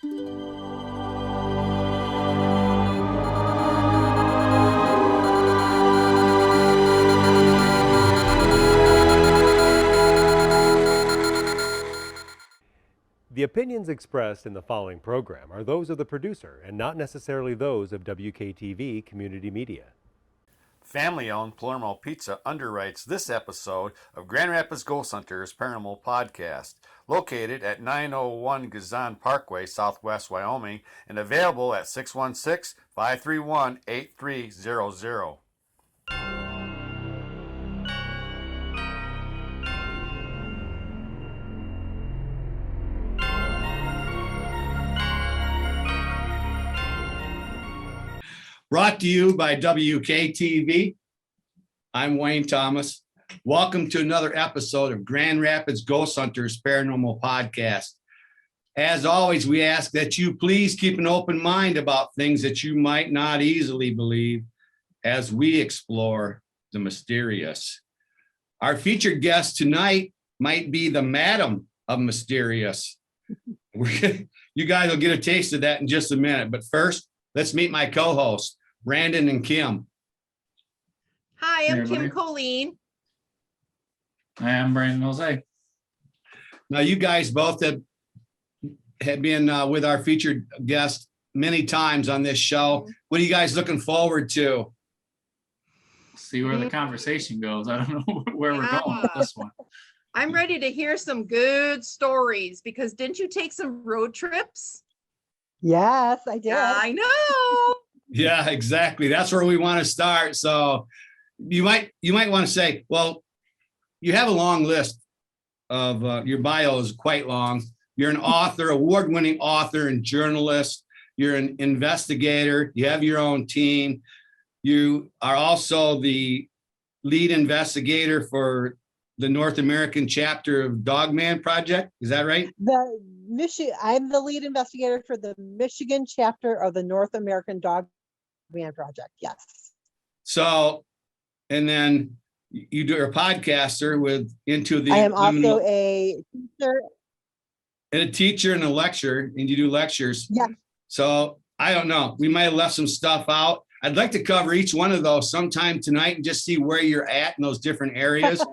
The opinions expressed in the following program are those of the producer and not necessarily those of WKTV Community Media. Family-owned Palermo Pizza underwrites this episode of Grand Rapids Ghost Hunters Paranormal Podcast, located at 901 Gazan Parkway, Southwest Wyoming, and available at 616-531-8300. Brought to you by WKTV. I'm Wayne Thomas. Welcome to another episode of Grand Rapids Ghost Hunters Paranormal Podcast. As always, we ask that you please keep an open mind about things that you might not easily believe as we explore the mysterious. Our featured guest tonight might be the Madam of Mysterious. You guys will get a taste of that in just a minute. But first, let's meet my co-hosts, Brandon and Kim. Hi, I'm Kim Colleen. Hi, I'm Brandon Jose. Now, you guys both have been with our featured guest many times on this show. What are you guys looking forward to? See where the conversation goes. I don't know where we're going with this one. I'm ready to hear some good stories because didn't you take some road trips? Yes, I did. I know. Yeah, exactly. That's where we want to start. So you might want to say, well, you have a long list of your bio is quite long. You're an author, award-winning author and journalist. You're an investigator. You have your own team. You are also the lead investigator for the North American chapter of Dogman Project. Is that right? I'm the lead investigator for the Michigan chapter of the North American Dogman Project. Yes. So, and then you're a podcaster with Into the. I am also a teacher. And a teacher and a lecturer, and you do lectures. Yeah. So I don't know. We might have left some stuff out. I'd like to cover each one of those sometime tonight and just see where you're at in those different areas.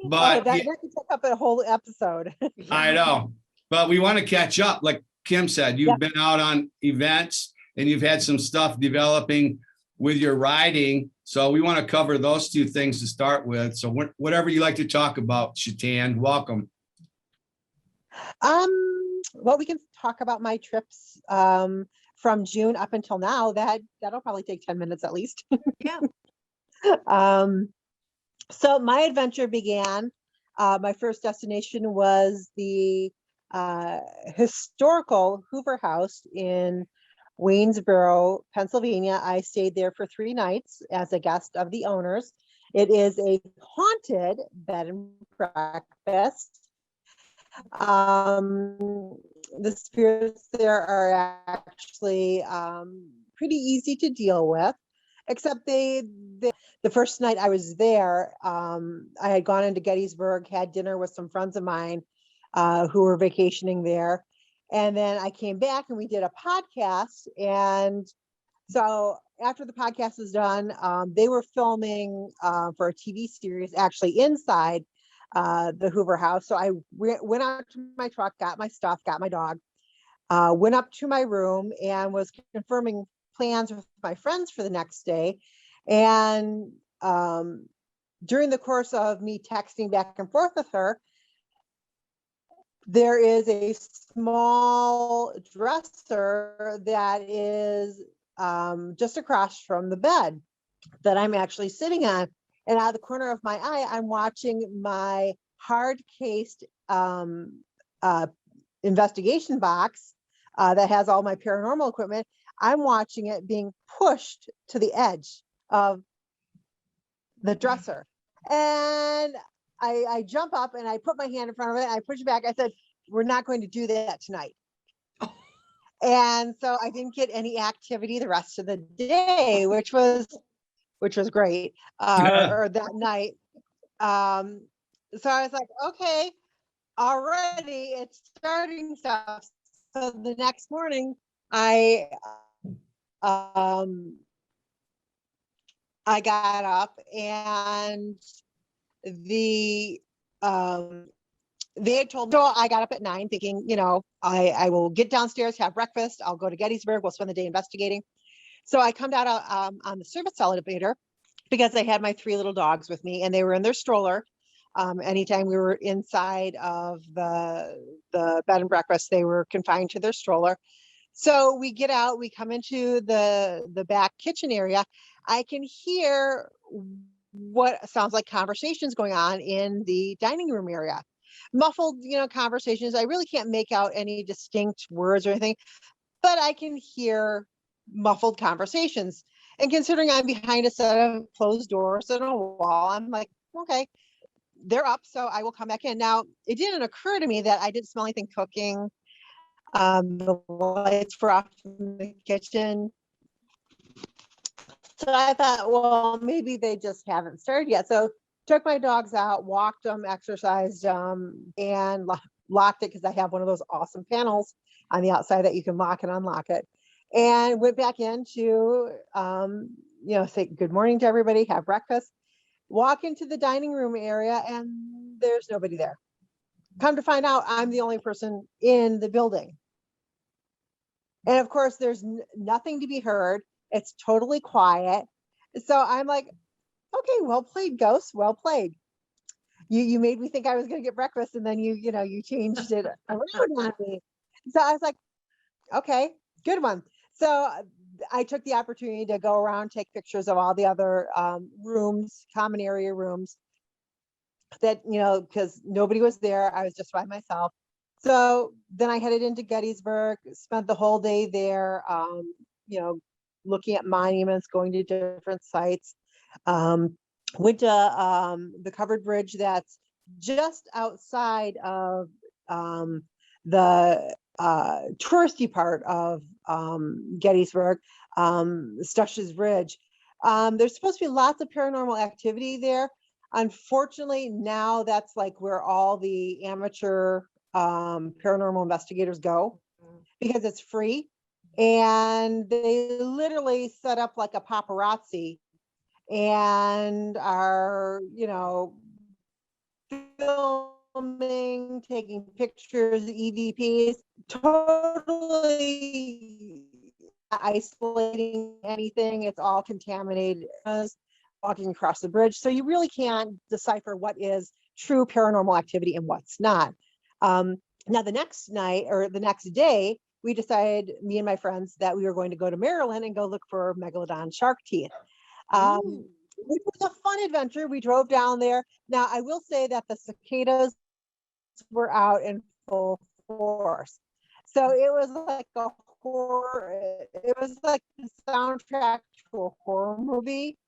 But that could take up a whole episode. I know. But we want to catch up. Like Kim said, you've been out on events and you've had some stuff developing with your writing. So we want to cover those two things to start with. So whatever you like to talk about, Shetan, welcome. Well, we can talk about my trips from June up until now. That'll probably take 10 minutes at least. Yeah. So my adventure began. My first destination was the historical Hoover House in Waynesboro, Pennsylvania. I stayed there for 3 nights as a guest of the owners. It is a haunted bed and breakfast. The spirits there are actually pretty easy to deal with, except the first night I was there, I had gone into Gettysburg, had dinner with some friends of mine who were vacationing there. And then I came back and we did a podcast. And so after the podcast was done, they were filming for a TV series actually inside the Hoover House. So I went out to my truck, got my stuff, got my dog, went up to my room and was confirming plans with my friends for the next day. And during the course of me texting back and forth with her, there is a small dresser that is just across from the bed that I'm actually sitting on. And out of the corner of my eye, I'm watching my hard-cased investigation box that has all my paranormal equipment. I'm watching it being pushed to the edge of the dresser. And I jump up and I put my hand in front of it. I push it back. I said, we're not going to do that tonight. And so I didn't get any activity the rest of the day, which was great, or that night. So I was like, okay, already it's starting stuff. So the next morning, um, I got up and the, they had told me, so I got up at 9 thinking, I will get downstairs, have breakfast. I'll go to Gettysburg. We'll spend the day investigating. So I come down on the service elevator because I had my 3 little dogs with me and they were in their stroller. Anytime we were inside of the bed and breakfast, they were confined to their stroller. So we get out, we come into the back kitchen area. I can hear what sounds like conversations going on in the dining room area. Muffled, conversations. I really can't make out any distinct words or anything, but I can hear muffled conversations. And considering I'm behind a set of closed doors and a wall, I'm like, okay, they're up, so I will come back in. Now, it didn't occur to me that I didn't smell anything cooking. The lights were off in the kitchen. So I thought, well, maybe they just haven't started yet. So took my dogs out, walked them, exercised them, and locked it because I have one of those awesome panels on the outside that you can lock and unlock it. And went back in to, say good morning to everybody, have breakfast, walk into the dining room area, and there's nobody there. Come to find out, I'm the only person in the building. And of course, there's nothing to be heard. It's totally quiet. So I'm like, okay, well played, ghost, well played. You made me think I was going to get breakfast, and then you changed it around on me. So I was like, okay, good one. So I took the opportunity to go around, take pictures of all the other rooms, common area rooms that, because nobody was there. I was just by myself. So then I headed into Gettysburg, spent the whole day there, looking at monuments, going to different sites. Went to the covered bridge that's just outside of the touristy part of Gettysburg, Stush's Bridge. There's supposed to be lots of paranormal activity there. Unfortunately, now that's like where all the amateur paranormal investigators go because it's free. And they literally set up like a paparazzi and are, filming, taking pictures, EVPs, totally isolating anything. It's all contaminated, walking across the bridge. So you really can't decipher what is true paranormal activity and what's not. Now the next night or the next day, we decided, me and my friends, that we were going to go to Maryland and go look for megalodon shark teeth. Which was a fun adventure. We drove down there. Now, I will say that the cicadas were out in full force. So it was like a horror, it was like the soundtrack to a horror movie.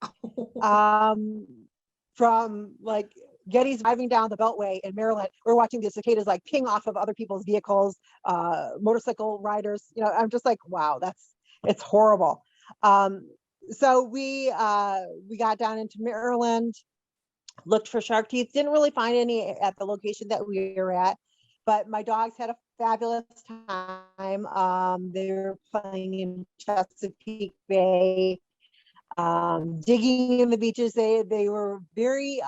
From like Getty's driving down the Beltway in Maryland, we're watching the cicadas like ping off of other people's vehicles, motorcycle riders. I'm just like, wow, it's horrible. So we got down into Maryland, looked for shark teeth, didn't really find any at the location that we were at, but my dogs had a fabulous time. They were playing in Chesapeake Bay, digging in the beaches. They were very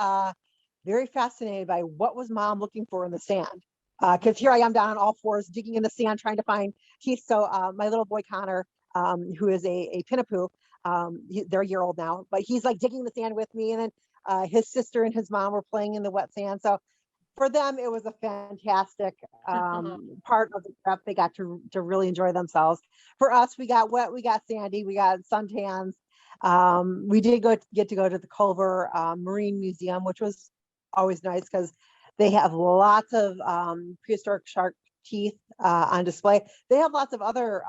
fascinated by what was Mom looking for in the sand. Because here I am down on all fours, digging in the sand, trying to find teeth. So my little boy Connor, who is a Pinnapoo, they're a year old now, but he's like digging the sand with me. And then his sister and his mom were playing in the wet sand. So for them, it was a fantastic part of the trip. They got to really enjoy themselves. For us, we got wet, we got sandy, we got suntans. We did get to go to the Culver Marine Museum, which was always nice because they have lots of prehistoric shark teeth on display. They have lots of other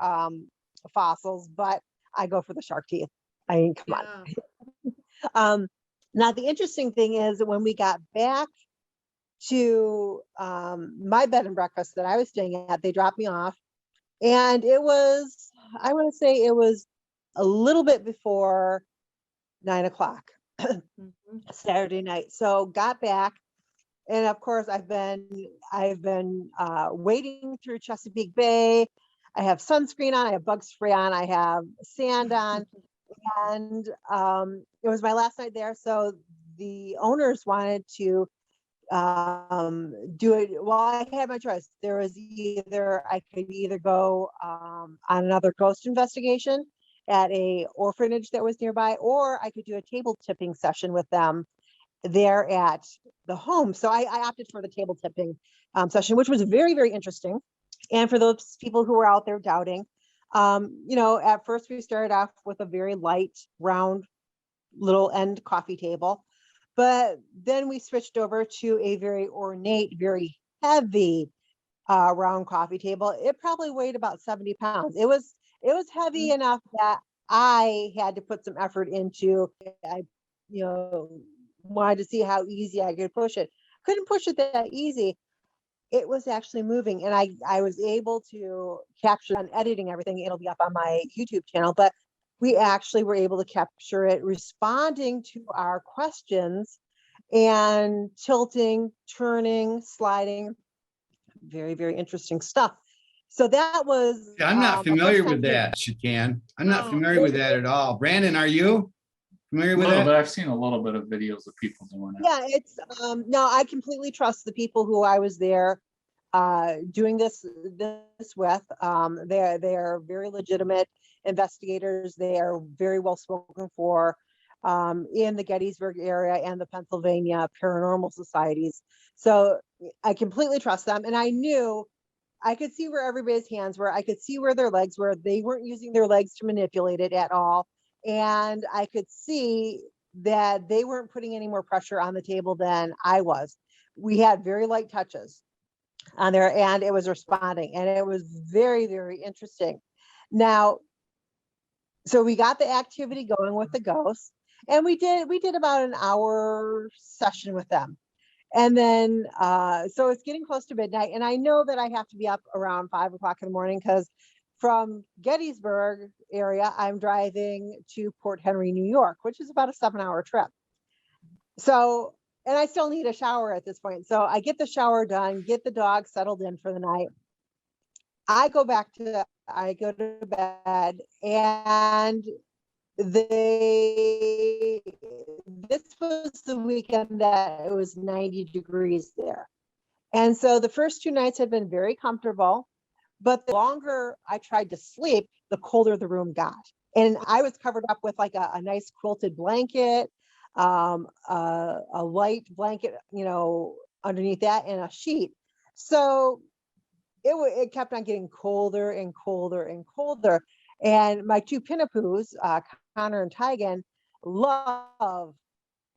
fossils, but I go for the shark teeth. I mean, come on. Now, the interesting thing is that when we got back to my bed and breakfast that I was staying at, they dropped me off. And it was, I want to say it was a little bit before 9 o'clock Saturday night. So got back and of course I've been wading through Chesapeake Bay. I have sunscreen on, I have bug spray on, I have sand on, and it was my last night there. So the owners wanted to do it. Well, I had my choice. There was I could either go on another ghost investigation at a orphanage that was nearby, or I could do a table tipping session with them there at the home. So I opted for the table tipping session, which was very, very interesting. And for those people who were out there doubting, at first we started off with a very light, round, little end coffee table. But then we switched over to a very ornate, very heavy round coffee table. It probably weighed about 70 pounds. It was heavy enough that I had to put some effort into. I, wanted to see how easy I could push it. Couldn't push it that easy. It was actually moving, and I was able to capture on editing everything. It'll be up on my YouTube channel, but we actually were able to capture it responding to our questions and tilting, turning, sliding. Very, very interesting stuff. So that was. I'm not familiar with that, Shetan. I'm not familiar with that at all. Brandon, are you familiar with that? But I've seen a little bit of videos of people doing it. Yeah, it's no, I completely trust the people who I was there doing this with. They are very legitimate investigators. They are very well spoken for in the Gettysburg area and the Pennsylvania paranormal societies. So I completely trust them. And I knew I could see where everybody's hands were. I could see where their legs were. They weren't using their legs to manipulate it at all. And I could see that they weren't putting any more pressure on the table than I was. We had very light touches on there, and it was responding, and it was very, very interesting. Now, so we got the activity going with the ghosts, and we did about an hour session with them. And then, so it's getting close to midnight, and I know that I have to be up around 5 o'clock in the morning, because from Gettysburg area, I'm driving to Port Henry, New York, which is about a 7-hour trip. So, and I still need a shower at this point. So I get the shower done, get the dog settled in for the night. I go to bed, and this was the weekend that it was 90 degrees there. And so the first 2 nights had been very comfortable, but the longer I tried to sleep, the colder the room got. And I was covered up with like a nice quilted blanket, a light blanket, underneath that, and a sheet. So it kept on getting colder and colder and colder. And my 2 pinnapoos, Connor and Tigan, love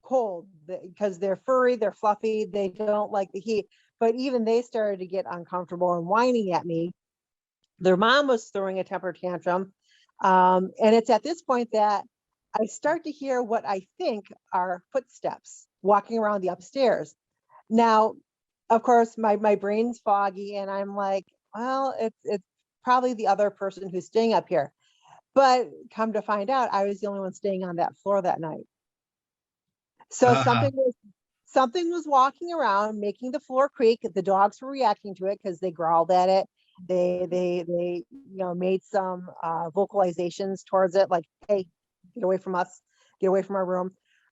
cold because they're furry, they're fluffy, they don't like the heat. But even they started to get uncomfortable and whining at me. Their mom was throwing a temper tantrum. And it's at this point that I start to hear what I think are footsteps walking around the upstairs. Now, of course, my brain's foggy, and I'm like, well, it's probably the other person who's staying up here. But come to find out, I was the only one staying on that floor that night. So something was walking around, making the floor creak. The dogs were reacting to it because they growled at it. They made some vocalizations towards it, like, hey, get away from us, get away from our room.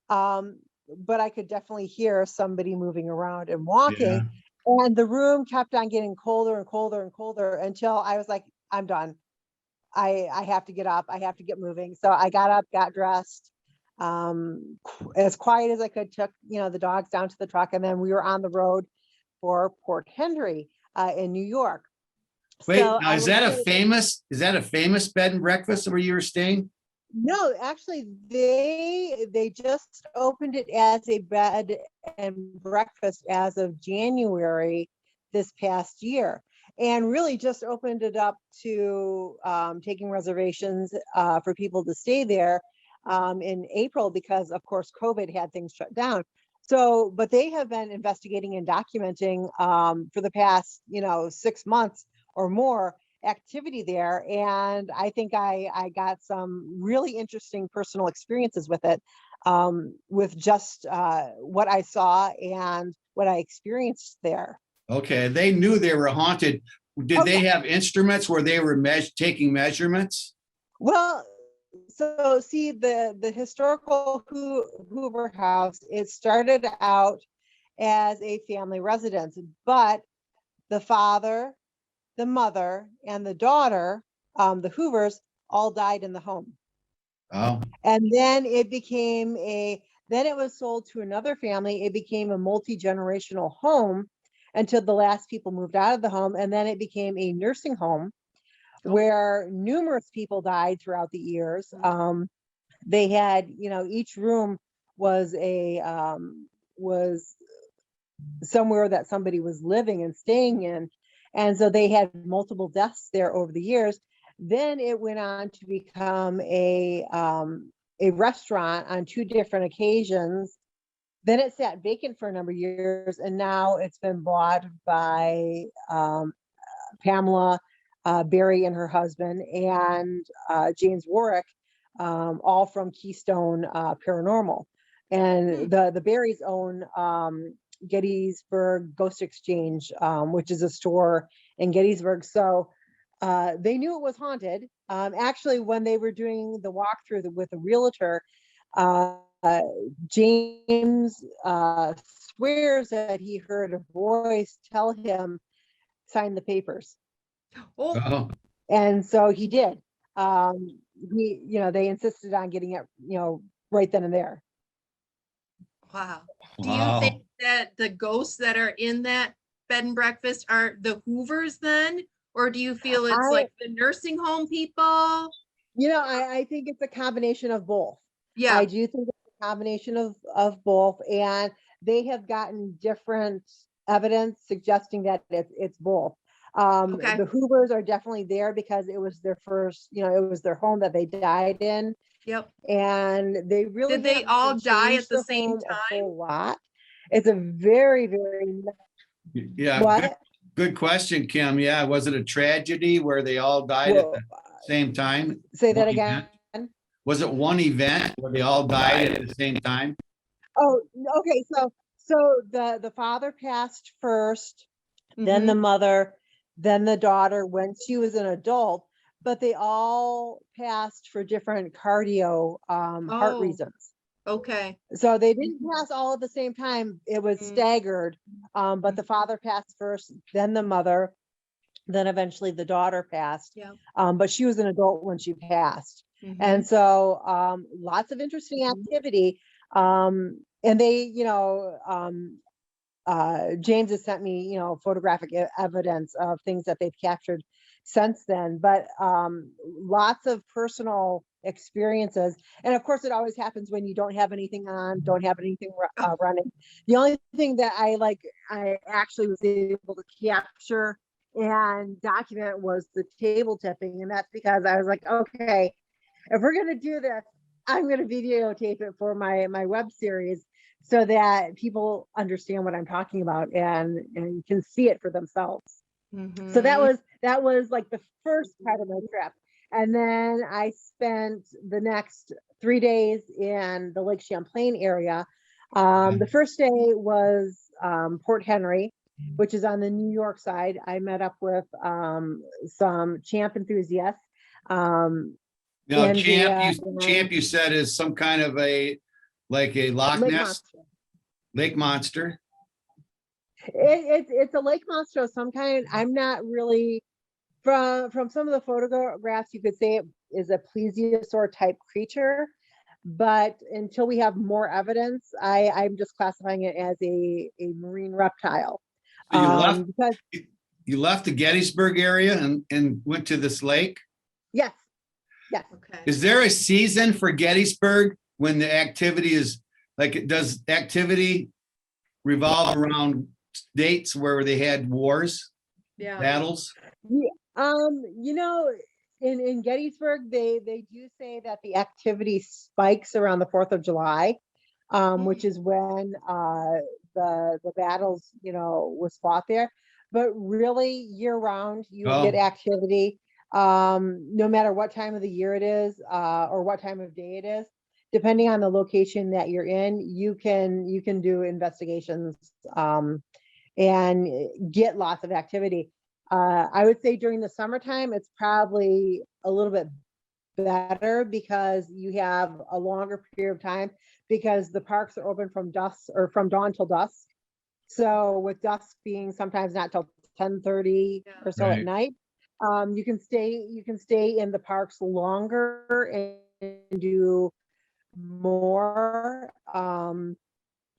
But I could definitely hear somebody moving around and walking. Yeah. And the room kept on getting colder and colder and colder until I was like, I'm done. I have to get up. I have to get moving. So I got up, got dressed, as quiet as I could, took, the dogs down to the truck. And then we were on the road for Port Henry in New York. Wait, so now, is that a famous bed and breakfast where you were staying? No, actually, they just opened it as a bed and breakfast as of January this past year, and really just opened it up to taking reservations for people to stay there in April, because of course COVID had things shut down. So, but they have been investigating and documenting for the past 6 months or more activity there, and I think I got some really interesting personal experiences with it. with just what I saw and what I experienced there. Okay, they knew they were haunted. Did they have instruments where they were taking measurements? Well, so see the historical Hoover house, it started out as a family residence, but the father, the mother, and the daughter, the Hoovers, all died in the home. Oh, And then then it was sold to another family. It became a multi-generational home until the last people moved out of the home. And then it became a nursing home where numerous people died throughout the years. They had, each room was was somewhere that somebody was living and staying in. And so they had multiple deaths there over the years. Then it went on to become a restaurant on 2 different occasions. Then it sat vacant for a number of years, and now it's been bought by Pamela Berry and her husband, and James Warwick, all from Keystone Paranormal. And the Berries own Gettysburg Ghost Exchange, which is a store in Gettysburg. So they knew it was haunted. Actually, when they were doing the walkthrough with the realtor, James swears that he heard a voice tell him, sign the papers. oh, And so he did. They insisted on getting it, right then and there. Wow. Do wow. you think that the ghosts that are in that bed and breakfast are the Hoovers then? Or do you feel it's like the nursing home people? I think it's a combination of both. Yeah. I do think it's a combination of both. And they have gotten different evidence suggesting that it's both. Okay. The Hoovers are definitely there because it was their first, it was their home that they died in. Yep. And they really Did they haven't all die changed at the the same home a time? whole lot. It's a very, very Yeah, what? good question, Kim. Yeah, was it a tragedy where they all died at Well, the same time? say that One again. event? Was it one event where they all died at the same time? Oh, okay. So the father passed first, then the mother, then the daughter when she was an adult, but they all passed for different cardio heart reasons. Okay. So they didn't pass all at the same time. It was staggered, but the father passed first, then the mother, then eventually the daughter passed. Yeah. But she was an adult when she passed. And so lots of interesting activity. And they, James has sent me, photographic evidence of things that they've captured since then, but lots of personal experiences. And of course, it always happens when you don't have anything on, don't have anything running. The only thing that I actually was able to capture and document was the table tipping. And that's because I was like, okay, if we're going to do this, I'm going to videotape it for my web series so that people understand what I'm talking about and can see it for themselves. So that was like the first part of my trip. And then I spent the next 3 days in the Lake Champlain area. The first day was Port Henry, which is on the New York side. I met up with some champ enthusiasts. Now, champ, you said is some kind of a Loch Ness lake monster. It's a lake monster of some kind. I'm not really from some of the photographs. You could say it is a plesiosaur type creature, but until we have more evidence, I'm just classifying it as a marine reptile. So because you left the Gettysburg area and went to this lake. Yes. Okay. Is there a season for Gettysburg when the activity is does activity revolve around dates where they had wars, battles? In Gettysburg, they do say that the activity spikes around the 4th of July, which is when the battles, was fought there. But really, year round, you get activity, no matter what time of the year it is or what time of day it is. depending on the location that you're in, you can do investigations and get lots of activity. I would say during the summertime, it's probably a little bit better because you have a longer period of time because the parks are open from dusk or from dawn till dusk. So with dusk being sometimes not till 10:30 or so Right. at night, you can stay in the parks longer and do more. And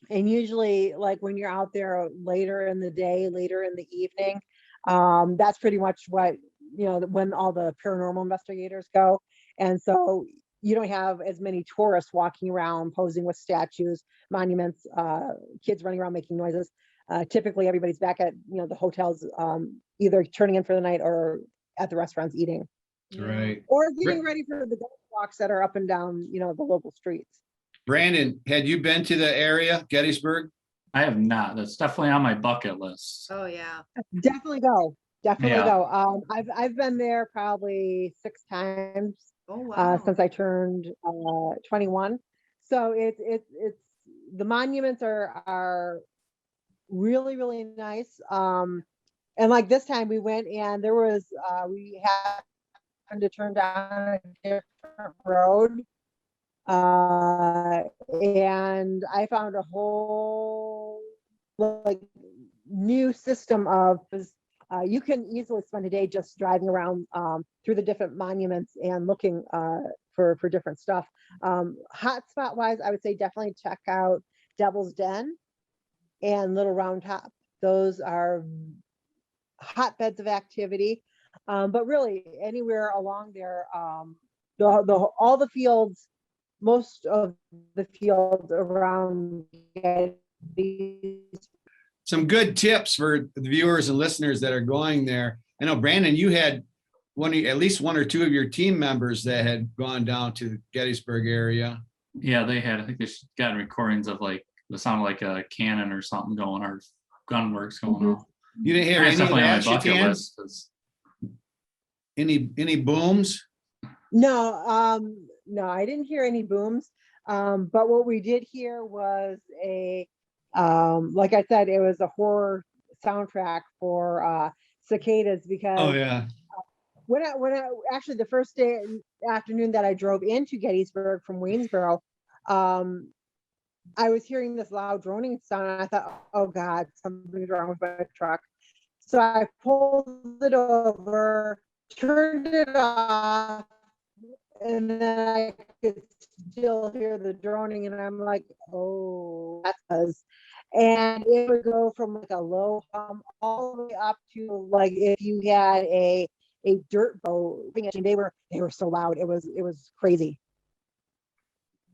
usually like when you're out there later in the day, later in the evening, that's pretty much what, when all the paranormal investigators go. And so you don't have as many tourists walking around posing with statues, monuments, kids running around making noises. Typically everybody's back at, the hotels, either turning in for the night or at the restaurants eating Right. or getting ready for the ghost walks that are up and down, the local streets. Brandon, had you been to the area, Gettysburg? I have not. That's definitely on my bucket list. Oh, yeah. Definitely go. Definitely Yeah. go. I've been there probably 6 times Oh, wow. since I turned 21. So it's the monuments are really, really nice. And like this time we went and there was we happened to turn down a different road. And I found a whole like new system of you can easily spend a day just driving around through the different monuments and looking for different stuff. Hotspot wise, I would say definitely check out Devil's Den and Little Round Top. Those are hotbeds of activity. But really anywhere along there, all the fields, most of the fields around Some good tips for the viewers and listeners that are going there. I know, Brandon, you had at least one or two of your team members that had gone down to the Gettysburg area. Yeah, they had. I think they've gotten recordings of like the sound like a cannon or something going, or gunworks going on. You didn't hear That's any of definitely on my that, bucket Shetan? list. 'Cause Any booms? No, I didn't hear any booms. But what we did hear was like I said, it was a horror soundtrack for cicadas because Oh yeah. when I actually the first day afternoon that I drove into Gettysburg from Waynesboro, I was hearing this loud droning sound and I thought, oh God, something's wrong with my truck. So I pulled it over, turned it off, and then I could still hear the droning and I'm like, oh, that does. And it would go from like a low hum all the way up to like if you had a dirt boat. They were so loud. It was crazy.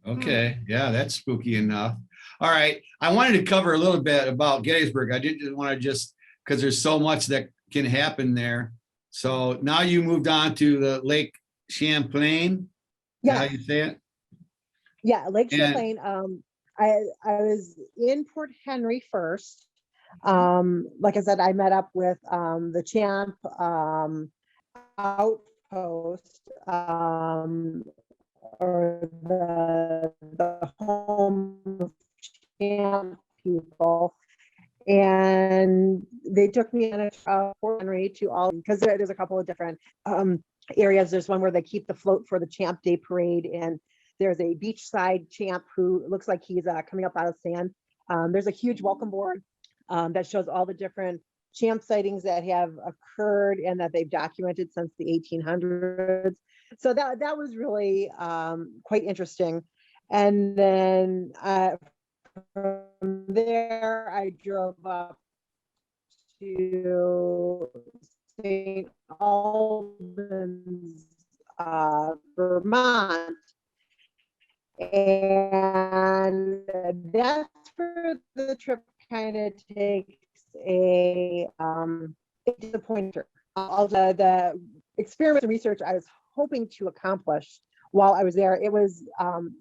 Okay. Yeah, that's spooky enough. All right. I wanted to cover a little bit about Gettysburg. I didn't want to just because there's so much that can happen there. So now you moved on to the Lake Champlain. Yeah. How you say it? Yeah, Lake And- Champlain. I was in Port Henry first. Like I said, I met up with the Champ outpost or the home of Champ people, and they took me on a Port Henry to all because there's a couple of different areas. There's one where they keep the float for the Champ Day parade, and there's a beachside champ who looks like he's coming up out of sand. There's a huge welcome board that shows all the different champ sightings that have occurred and that they've documented since the 1800s. So that was really quite interesting. And then from there, I drove up to St. Albans, Vermont. And that's where the trip kind of takes a pointer. All the experiments and research I was hoping to accomplish while I was there, it was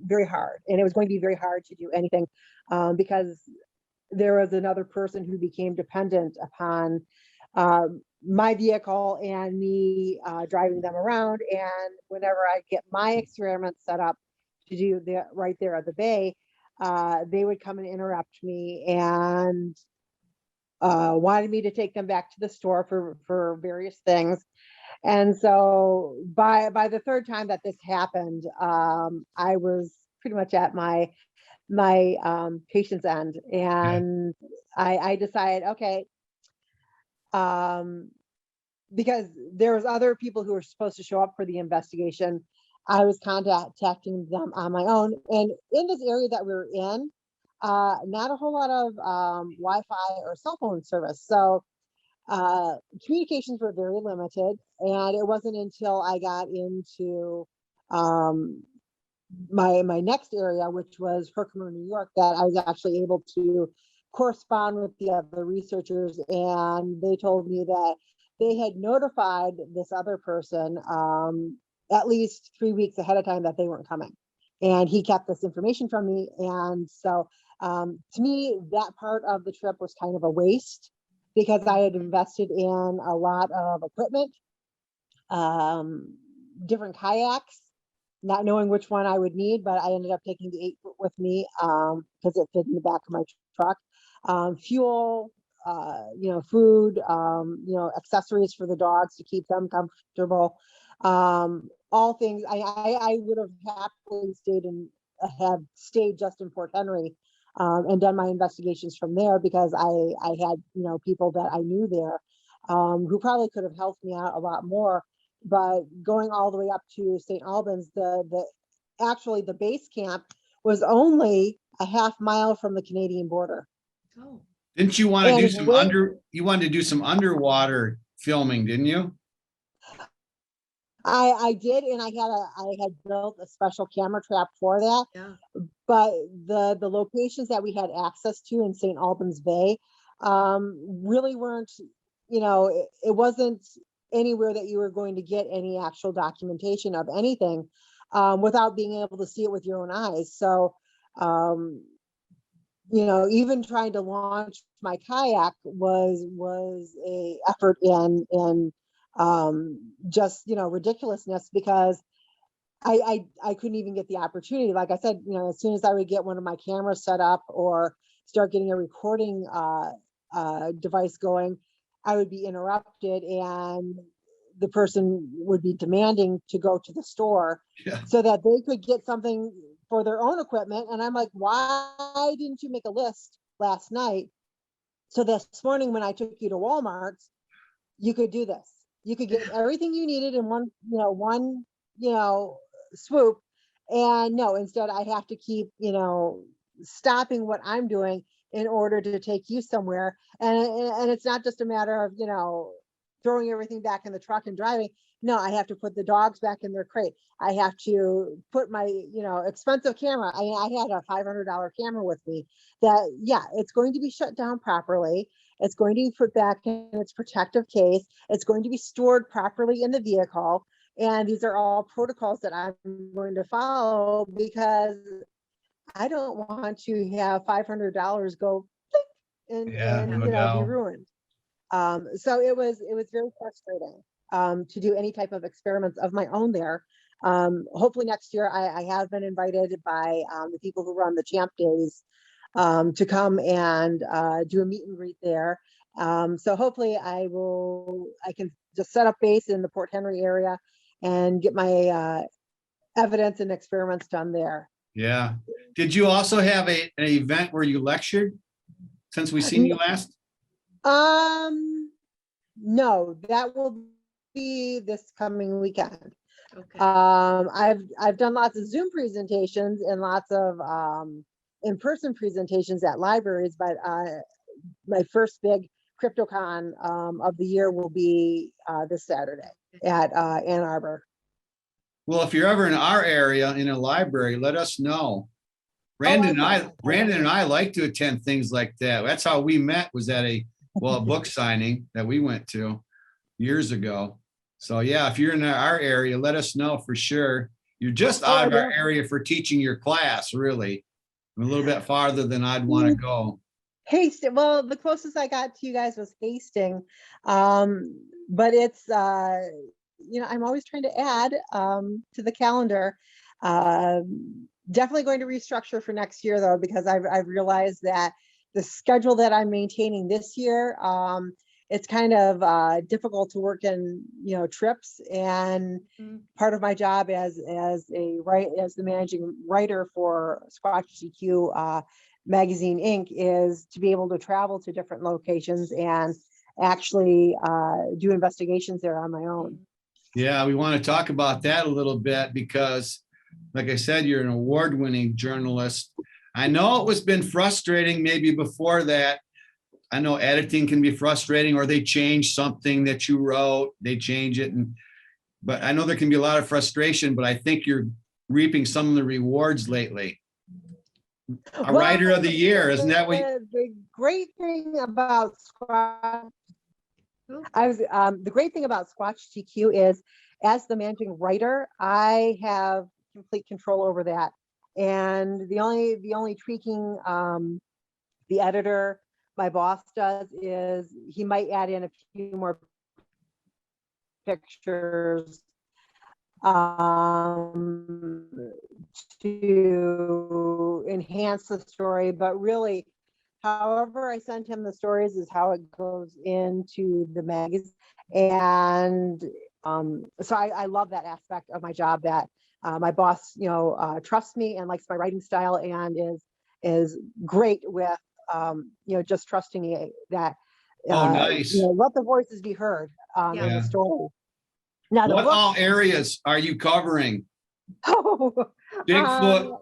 very hard, and it was going to be very hard to do anything because there was another person who became dependent upon my vehicle and me driving them around. And whenever I get my experiments set up to do there right there at the bay, they would come and interrupt me and wanted me to take them back to the store for various things. And so by the third time that this happened, I was pretty much at my patient's end, and I decided, okay, because there was other people who were supposed to show up for the investigation. I was contacting them on my own, and in this area that we were in, not a whole lot of Wi-Fi or cell phone service, so communications were very limited. And it wasn't until I got into my next area, which was Herkimer, New York, that I was actually able to correspond with the other researchers, and they told me that they had notified this other person at least 3 weeks ahead of time that they weren't coming, and he kept this information from me. And so to me, that part of the trip was kind of a waste, because I had invested in a lot of equipment, different kayaks, not knowing which one I would need, but I ended up taking the 8-foot with me because it fit in the back of my truck. Fuel, food, accessories for the dogs to keep them comfortable. All things I would have happily stayed just in Port Henry and done my investigations from there, because I had, people that I knew there who probably could have helped me out a lot more. But going all the way up to St. Albans, actually the base camp was only a half mile from the Canadian border. Oh, Didn't you want to And do some where- you wanted to do some underwater filming, didn't you? I did, and I had built a special camera trap for that. yeah. But the locations that we had access to in St. Albans Bay really weren't, it wasn't anywhere that you were going to get any actual documentation of anything without being able to see it with your own eyes. So, even trying to launch my kayak was a effort in just, ridiculousness, because I couldn't even get the opportunity. Like I said, as soon as I would get one of my cameras set up or start getting a recording device going, I would be interrupted, and the person would be demanding to go to the store so that they could get something for their own equipment. And I'm like, why didn't you make a list last night? So this morning when I took you to Walmart's, you could do this. You could get everything you needed in one swoop. And no, instead I have to keep, stopping what I'm doing in order to take you somewhere. And it's not just a matter of, throwing everything back in the truck and driving. No, I have to put the dogs back in their crate. I have to put my, expensive camera. I had a $500 camera with me that, it's going to be shut down properly. It's going to be put back in its protective case. It's going to be stored properly in the vehicle. And these are all protocols that I'm going to follow, because I don't want to have $500 go and be ruined. So it was very frustrating to do any type of experiments of my own there. Hopefully next year I have been invited by the people who run the Champ Days to come and do a meet and greet there. So hopefully I can just set up base in the Port Henry area and get my evidence and experiments done there. Yeah. Did you also have an event where you lectured since we seen you last? No, that will be this coming weekend. Okay. I've done lots of Zoom presentations and lots of in-person presentations at libraries, but my first big CryptoCon of the year will be this Saturday at Ann Arbor. Well, if you're ever in our area in a library, let us know. Brandon and I like to attend things like that. That's how we met, was at a book signing that we went to years ago. So yeah, if you're in our area, let us know for sure. You're just out of our area for teaching your class, really. A little bit farther than I'd want to go. Hastings. Well, the closest I got to you guys was Hastings. But it's, I'm always trying to add to the calendar. Definitely going to restructure for next year though, because I've realized that the schedule that I'm maintaining this year, it's kind of difficult to work in, trips. And part of my job as the managing writer for Squatch GQ Magazine Inc. is to be able to travel to different locations and actually do investigations there on my own. Yeah, we want to talk about that a little bit because, like I said, you're an award-winning journalist. I know it was been frustrating maybe before that. I know editing can be frustrating, or they change something that you wrote, they change it. But I know there can be a lot of frustration, but I think you're reaping some of the rewards lately. A writer of the year, isn't that what? The great thing about Squatch, the great thing about Squatch GQ is, as the managing writer, I have complete control over that. And the only tweaking the editor, my boss, does is he might add in a few more pictures to enhance the story, but really, however I sent him the stories is how it goes into the magazine. And so I love that aspect of my job, that my boss, trusts me and likes my writing style and is great with, just trusting me that, Nice. let the voices be heard in Yeah. the story. Now, What all areas are you covering? Bigfoot.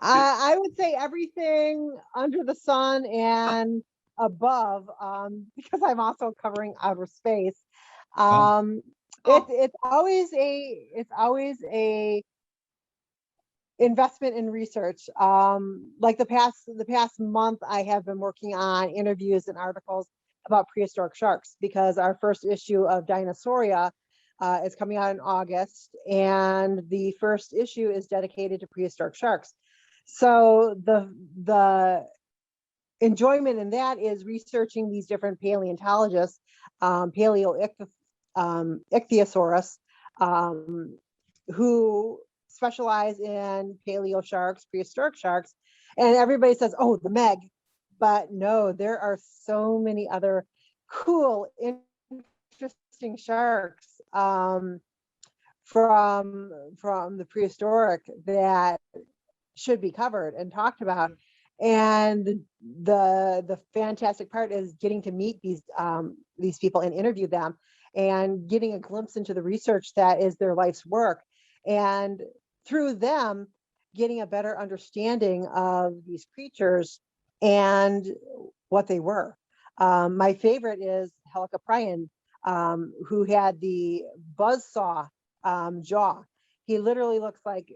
I would say everything under the sun and above, because I'm also covering outer space. It's always a investment in research. Like the past month, I have been working on interviews and articles about prehistoric sharks, because our first issue of Dinosauria is coming out in August, and the first issue is dedicated to prehistoric sharks. So the enjoyment in that is researching these different paleontologists, Ichthyosaurus, who specialize in paleo sharks, prehistoric sharks, and everybody says, "Oh, the Meg," but no, there are so many other cool, interesting sharks from the prehistoric that should be covered and talked about. And the fantastic part is getting to meet these people and interview them, and getting a glimpse into the research that is their life's work, and through them getting a better understanding of these creatures and what they were. My favorite is Helicoprion, who had the buzzsaw jaw. He literally looks like,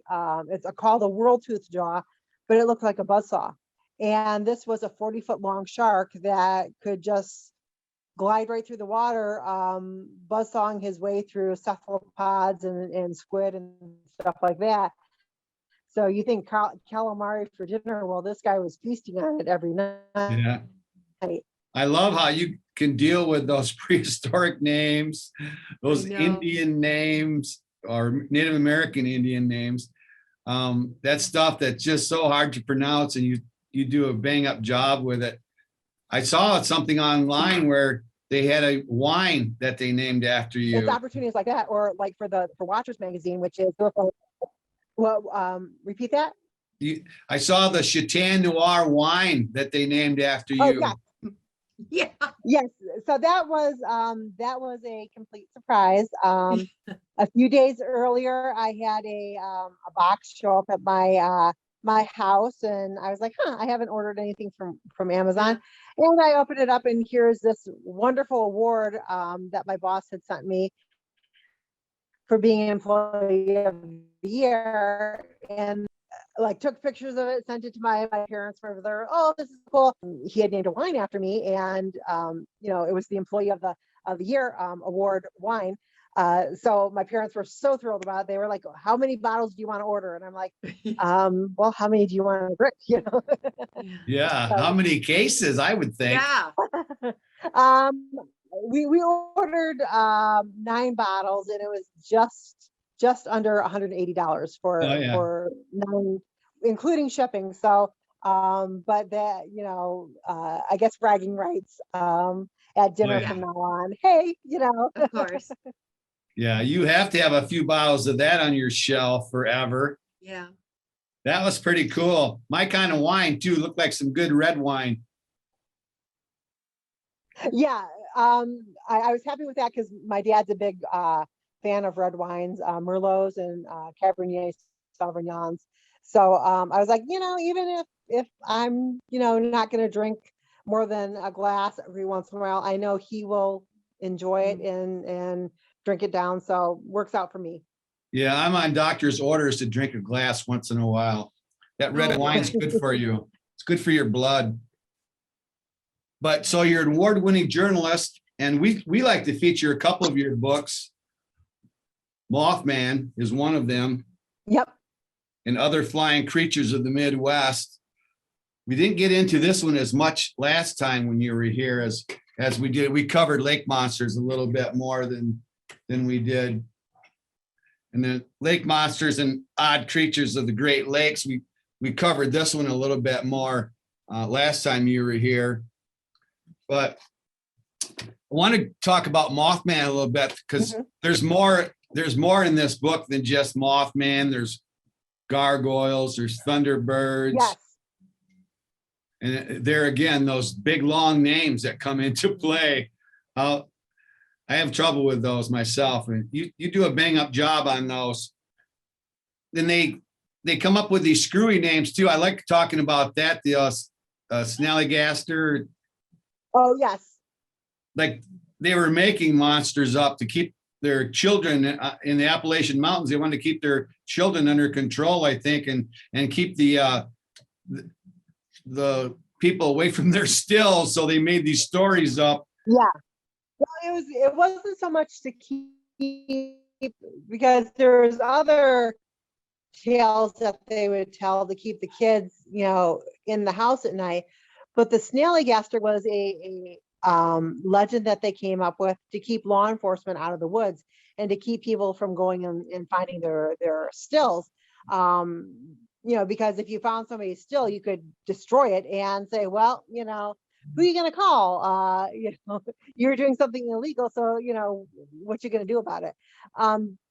it's called a world-tooth jaw, but it looked like a buzzsaw. And this was a 40-foot long shark that could just glide right through the water, buzzsawing his way through cephalopods and squid and stuff like that. So you think calamari for dinner? Well, this guy was feasting on it every night. Yeah. I love how you can deal with those prehistoric names, those Indian names, or Native American Indian names. That stuff that's just so hard to pronounce, and you do a bang up job with it. I saw something online where they had a wine that they named after you. It's opportunities like that, or like for Watchers magazine, which is, repeat that. I saw the Shetan Noir wine that they named after you. Oh, yeah. Yeah. Yes. So that was a complete surprise. A few days earlier, I had a box show up at my house, and I was like, I haven't ordered anything from Amazon. And I opened it up, and here's this wonderful award that my boss had sent me for being Employee of the Year, and like took pictures of it, sent it to my parents for their, "Oh, this is cool." He had named a wine after me, and it was the Employee of the Year award wine. So my parents were so thrilled about it. They were like, "How many bottles do you want to order?" And I'm like, "Well, how many do you want to drink?" Yeah. So, how many cases? I would think. Yeah. we ordered 9 bottles, and it was just just under $180 Oh, yeah. for 9, including shipping. So, but that, I guess bragging rights at dinner yeah. from now on. Hey, Of course. Yeah, you have to have a few bottles of that on your shelf forever. Yeah. That was pretty cool. My kind of wine too. Looked like some good red wine. Yeah, I was happy with that because my dad's a big fan of red wines, Merlots and Cabernet Sauvignons. So I was like, even if I'm, not going to drink more than a glass every once in a while, I know he will enjoy it and drink it down. So works out for me. Yeah, I'm on doctor's orders to drink a glass once in a while. That red Oh, wine's okay. good for you. It's good for your blood. But so you're an award-winning journalist, and we like to feature a couple of your books. Mothman is one of them, Yep. and Other Flying Creatures of the Midwest. We didn't get into this one as much last time when you were here as we did. We covered lake monsters a little bit more than we did. And the lake monsters and odd creatures of the Great Lakes, we covered this one a little bit more last time you were here. But I want to talk about Mothman a little bit because there's more in this book than just Mothman. There's gargoyles, there's thunderbirds. Yes. And there again, those big long names that come into play. I have trouble with those myself, and you do a bang up job on those. Then they come up with these screwy names too. I like talking about that. The Snelly Gaster. Oh, yes. Like they were making monsters up to keep their children in the Appalachian Mountains. They wanted to keep their children under control, I think, and keep the people away from their stills. So they made these stories up. Yeah. Well, it wasn't so much to keep, because there's other tales that they would tell to keep the kids, in the house at night. But the Snelly Gaster was a legend that they came up with to keep law enforcement out of the woods and to keep people from going and finding their stills. Because if you found somebody's still, you could destroy it and say, well, who are you going to call? You're doing something illegal. So, what you going to do about it?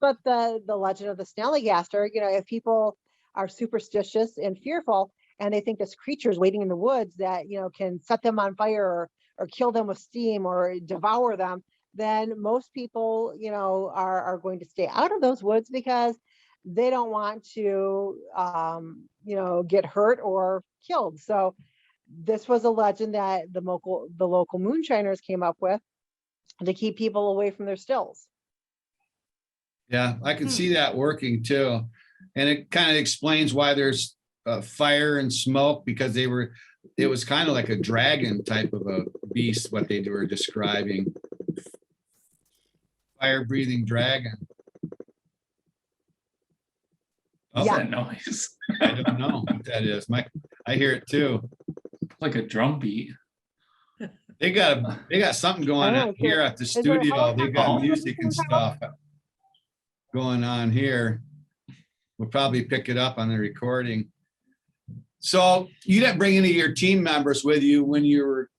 But the legend of the Snelly Gaster, if people are superstitious and fearful, and they think this creature is waiting in the woods that, can set them on fire or kill them with steam or devour them, then most people, are going to stay out of those woods because they don't want to, get hurt or killed. So this was a legend that the local moonshiners came up with to keep people away from their stills. Yeah, I can see that working too. And it kind of explains why there's fire and smoke, because it was kind of like a dragon type of a beast, what they were describing. Fire breathing dragon. What's Yeah. that noise? I don't know what that is. I hear it too. Like a drum beat. They got something going on here at the studio. They got music and stuff going on here. We'll probably pick it up on the recording. So you didn't bring any of your team members with you when you were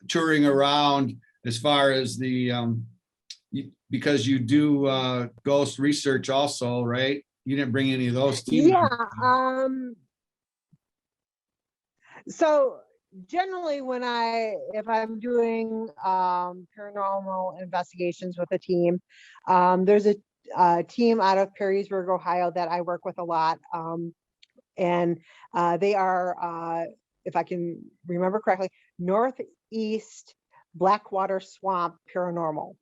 touring around, as far as because you do ghost research also, right? You didn't bring any of those team members. Yeah. So generally if I'm doing paranormal investigations with a team, there's a team out of Perrysburg, Ohio that I work with a lot. And they are, if I can remember correctly, Northeast Blackwater Swamp Paranormal.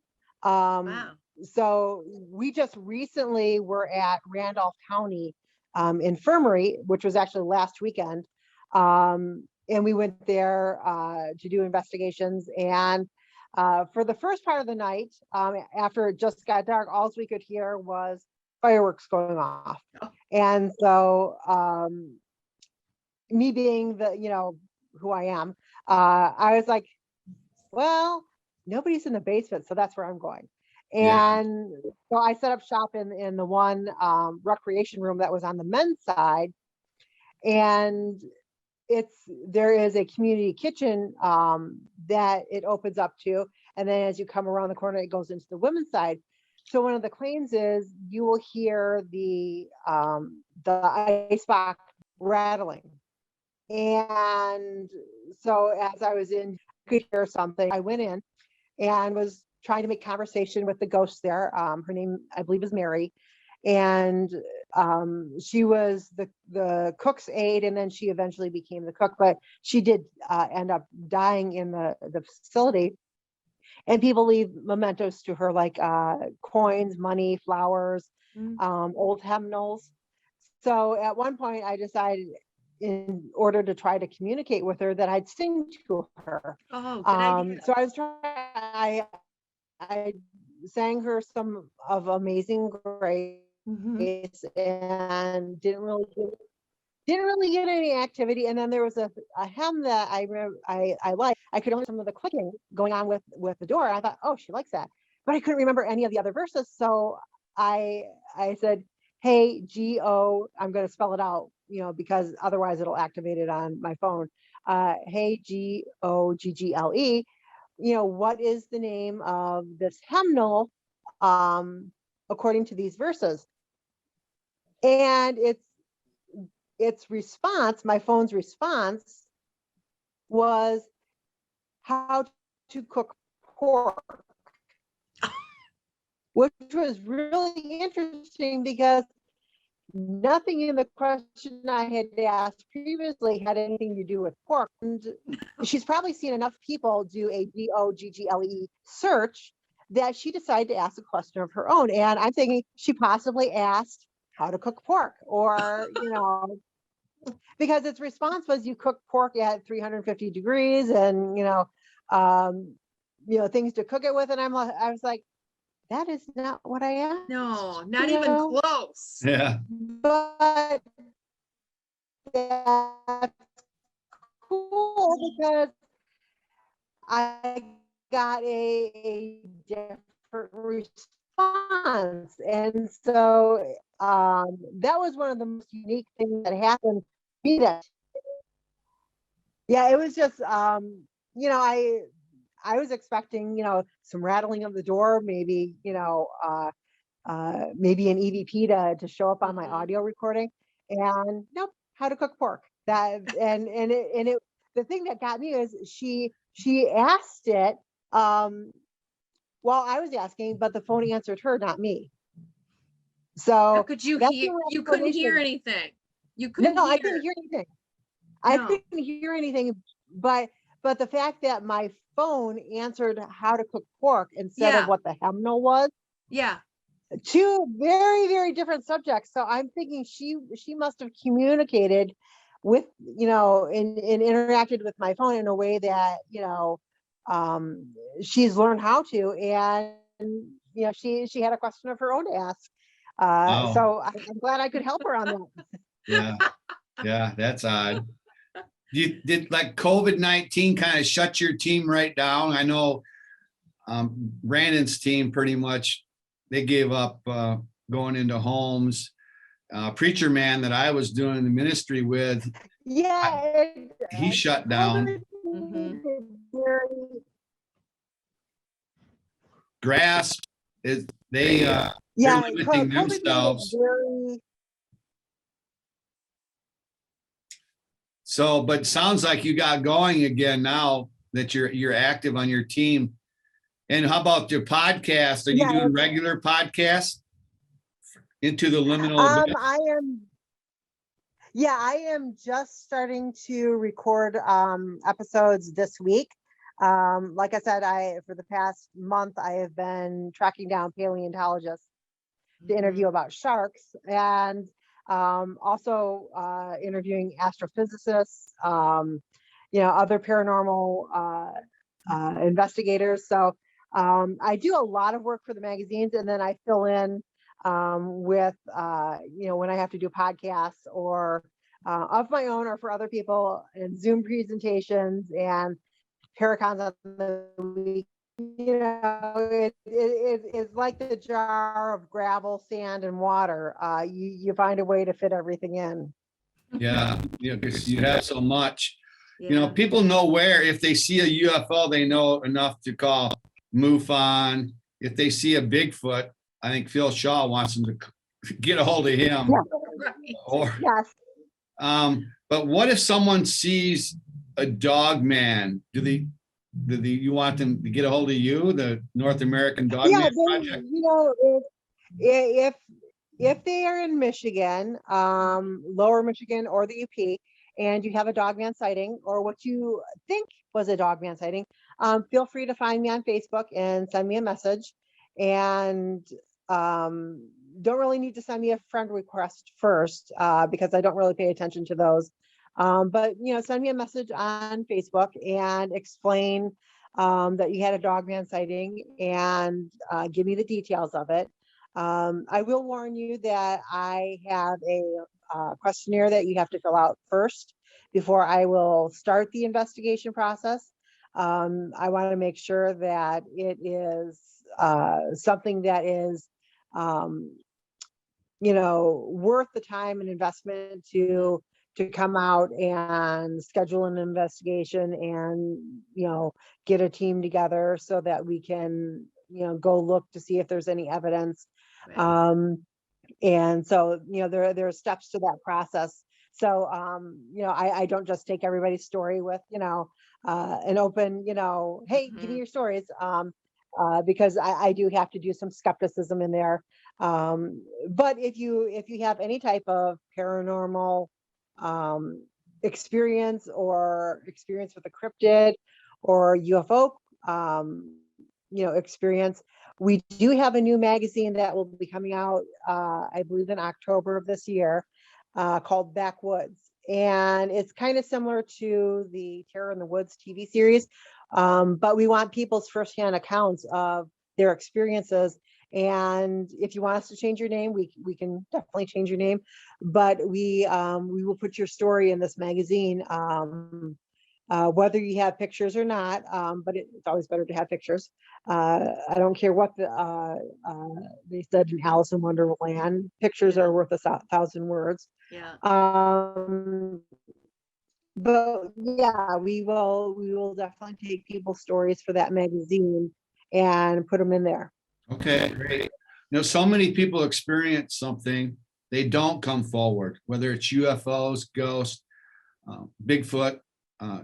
Wow. So we just recently were at Randolph County Infirmary, which was actually last weekend. And we went there to do investigations. And for the first part of the night, after it just got dark, all we could hear was fireworks going off. And so me being who I am, I was like, well, nobody's in the basement, so that's where I'm going. Yeah. And so I set up shop in the one recreation room that was on the men's side. And there is a community kitchen that it opens up to. And then as you come around the corner, it goes into the women's side. So one of the claims is you will hear the icebox rattling. And so as I was in, I could hear something. I went in and was trying to make conversation with the ghost there. Her name, I believe, is Mary. And she was the cook's aide, and then she eventually became the cook, but she did end up dying in the facility. And people leave mementos to her, like coins, money, flowers, old hymnals. So at one point I decided, in order to try to communicate with her, that I'd sing to her. Oh, good idea. So I was trying, I sang her some of Amazing Grace, and didn't really get any activity. And then there was a hymn that I remember I liked. I could only hear some of the clicking going on with the door. I thought, oh, she likes that, but I couldn't remember any of the other verses. So I said, hey, G-O, I'm going to spell it out, because otherwise it'll activate it on my phone. Hey, Goggle, what is the name of this hymnal according to these verses? And its response, my phone's response, was how to cook pork, which was really interesting because nothing in the question I had asked previously had anything to do with pork. And she's probably seen enough people do a Goggle search that she decided to ask a question of her own. And I'm thinking she possibly asked how to cook pork, or, because its response was you cook pork at 350 degrees and, things to cook it with. And I was like, that is not what I asked. No, not even close. Yeah. But that's cool because I got a different response. And so that was one of the most unique things that happened to me. It was just, I was expecting, some rattling of the door, maybe, maybe an EVP to show up on my audio recording, and nope, how to cook pork. That the thing that got me is she asked it while I was asking, but the phone answered her, not me. So How could you hear? You couldn't hear anything. You couldn't. No, I couldn't hear anything. I couldn't hear anything, but the fact that my phone answered how to cook pork instead of what the hymnal was. Yeah. Two very, very different subjects. So I'm thinking she must have communicated with, and interacted with my phone in a way that, she's learned how to, and, she had a question of her own to ask. So I'm glad I could help her on that. Yeah, that's odd. Did like COVID-19 kind of shut your team right down? I know Brandon's team pretty much, they gave up going into homes. Preacher Man that I was doing the ministry with, he shut down. Grasp is they're limiting themselves. So, but sounds like you got going again now that you're active on your team. And how about your podcast? Are you doing regular podcasts? Into the liminal abyss? I am just starting to record episodes this week. Like I said, for the past month, I have been tracking down paleontologists to interview about sharks, and also interviewing astrophysicists, other paranormal investigators. So I do a lot of work for the magazines, and then I fill in with, when I have to do podcasts or of my own or for other people, and Zoom presentations and Paracons on the It's like the jar of gravel, sand, and water. You find a way to fit everything in. Yeah, because you have so much. Yeah. People know where, if they see a UFO, they know enough to call MUFON. If they see a Bigfoot, I think Phil Shaw wants them to get a hold of him. Yeah. Right. Or, Yes. but what if someone sees a dog man? Do you want them to get a hold of you, the North American Dog Yeah, Man they, Project? if they are in Michigan, Lower Michigan or the UP, and you have a dogman sighting or what you think was a dogman sighting, feel free to find me on Facebook and send me a message. And don't really need to send me a friend request first, because I don't really pay attention to those. But send me a message on Facebook and explain that you had a dogman sighting and give me the details of it. I will warn you that I have a questionnaire that you have to fill out first before I will start the investigation process. I want to make sure that it is something that is, worth the time and investment to come out and schedule an investigation and, get a team together so that we can, go look to see if there's any evidence. Right. And so, there are steps to that process. So, I don't just take everybody's story with, an open, hey, give me your stories. Because I do have to do some skepticism in there. But if you have any type of paranormal experience or experience with a cryptid or UFO, experience, we do have a new magazine that will be coming out, I believe in October of this year, called Backwoods. And it's kind of similar to the Terror in the Woods TV series. But we want people's firsthand accounts of their experiences. And if you want us to change your name, we can definitely change your name. But we will put your story in this magazine, whether you have pictures or not. But it's always better to have pictures. I don't care what they said in Alice in Wonderland. Pictures are worth 1,000 words. Yeah. But yeah, we will definitely take people's stories for that magazine and put them in there. Okay, great. So many people experience something, they don't come forward, whether it's UFOs, ghosts, Bigfoot,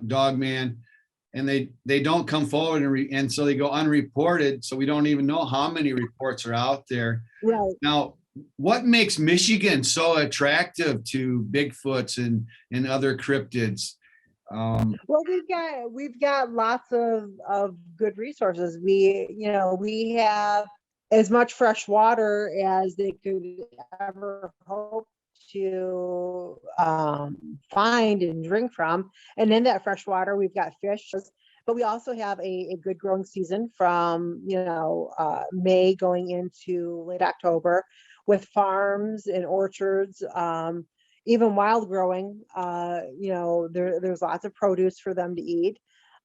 Dogman, and they don't come forward, and so they go unreported. So we don't even know how many reports are out there. Right. Now, what makes Michigan so attractive to Bigfoots and other cryptids? Well, we've got lots of good resources. We have as much fresh water as they could ever hope to find and drink from. And in that fresh water, we've got fish, but we also have a good growing season from, May going into late October, with farms and orchards, even wild growing. There's lots of produce for them to eat.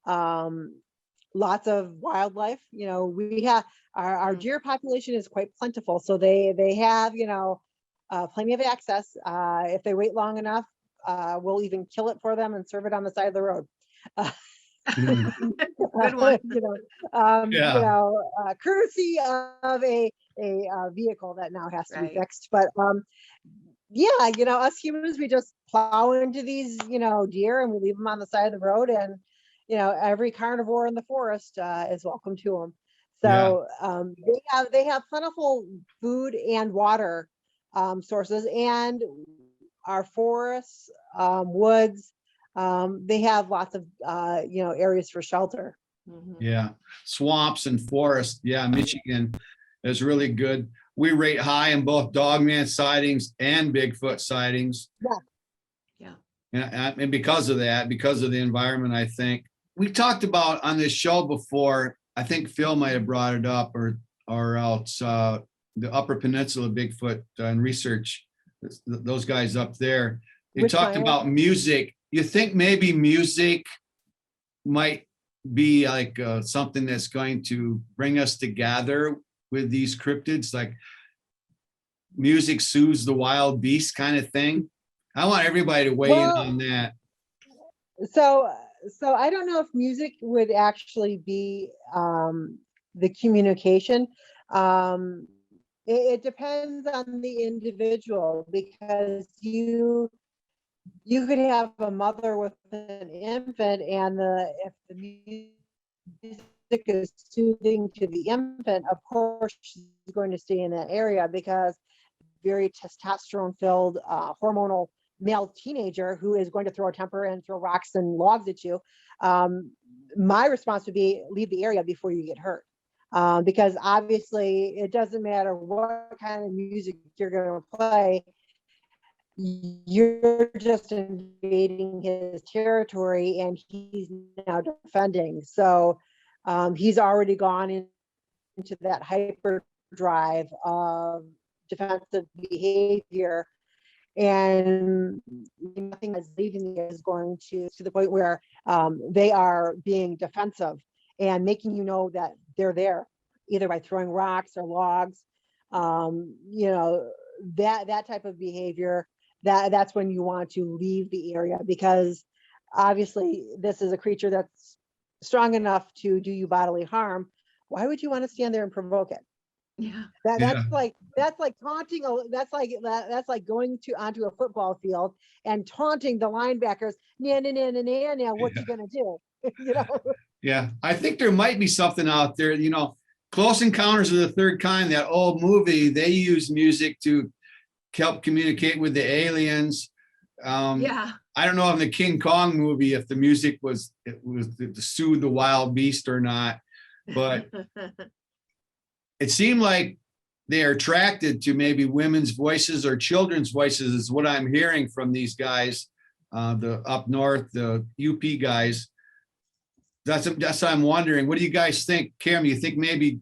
Lots of wildlife. We have our deer population is quite plentiful, so they have plenty of access. If they wait long enough, we'll even kill it for them and serve it on the side of the road. Good one. Courtesy of a vehicle that now has to be Right. fixed. But us humans, we just plow into these deer and we leave them on the side of the road, and every carnivore in the forest is welcome to them. So they have plentiful food and water sources, and our forests, woods, they have lots of areas for shelter. Mhm. Yeah, swamps and forests. Yeah, Michigan is really good. We rate high in both dogman sightings and Bigfoot sightings. Yeah. And because of that, because of the environment, I think we talked about on this show before. I think Phil might have brought it up, or else the Upper Peninsula Bigfoot and research. Those guys up there. They Which talked one? about music. You think maybe music might be like something that's going to bring us together with these cryptids, like music soothes the wild beast kind of thing? I want everybody to weigh in Well, on that. So, so I don't know if music would actually be the communication. Um, it depends on the individual, because you could have a mother with an infant, and if the music is soothing to the infant, of course she's going to stay in that area, because very testosterone filled hormonal male teenager who is going to throw a temper and throw rocks and logs at you. My response would be leave the area before you get hurt. Because obviously it doesn't matter what kind of music you're going to play, you're just invading his territory and he's now defending. So he's already gone into that hyperdrive of defensive behavior, and nothing is leaving is going to the point where they are being defensive and making you know that they're there, either by throwing rocks or logs. You know, that type of behavior, that's when you want to leave the area, because obviously this is a creature that's strong enough to do you bodily harm. Why would you want to stand there and provoke it? Yeah. That's like taunting. That's like going onto a football field and taunting the linebackers. Nah, what you gonna do? You know. Yeah, I think there might be something out there. You know, Close Encounters of the Third Kind, that old movie, they use music to help communicate with the aliens. Yeah. I don't know in the King Kong movie if the music was to soothe the wild beast or not, but it seemed like they are attracted to maybe women's voices or children's voices, is what I'm hearing from these guys, the up north, the UP guys. That's what I'm wondering. What do you guys think? Karen, do you think maybe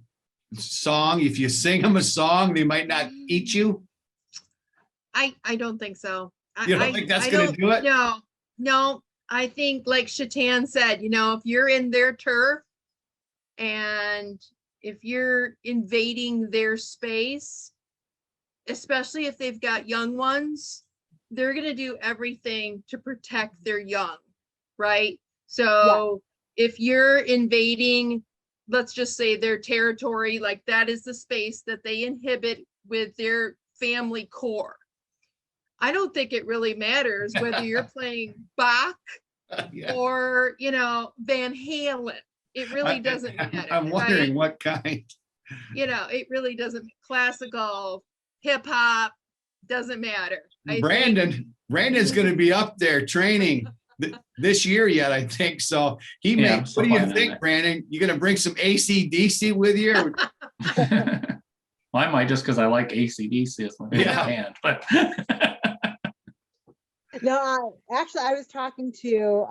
song, if you sing them a song, they might not eat you? I don't think so. You don't think that's going to do it? No. I think, like Shetan said, you know, if you're in their turf and if you're invading their space, especially if they've got young ones, they're going to do everything to protect their young, right? So if you're invading, let's just say their territory, like that is the space that they inhibit with their family core. I don't think it really matters whether you're playing Bach or, you know, Van Halen. It really doesn't matter. I'm wondering right? what kind. You know, it really doesn't. Classical, hip hop, doesn't matter. Brandon's going to be up there training this year yet, I think. So he may. What do you think, Brandon? You going to bring some AC/DC with you? Well, I might, just because I like AC/DC as my band, but. No, actually, I was talking to,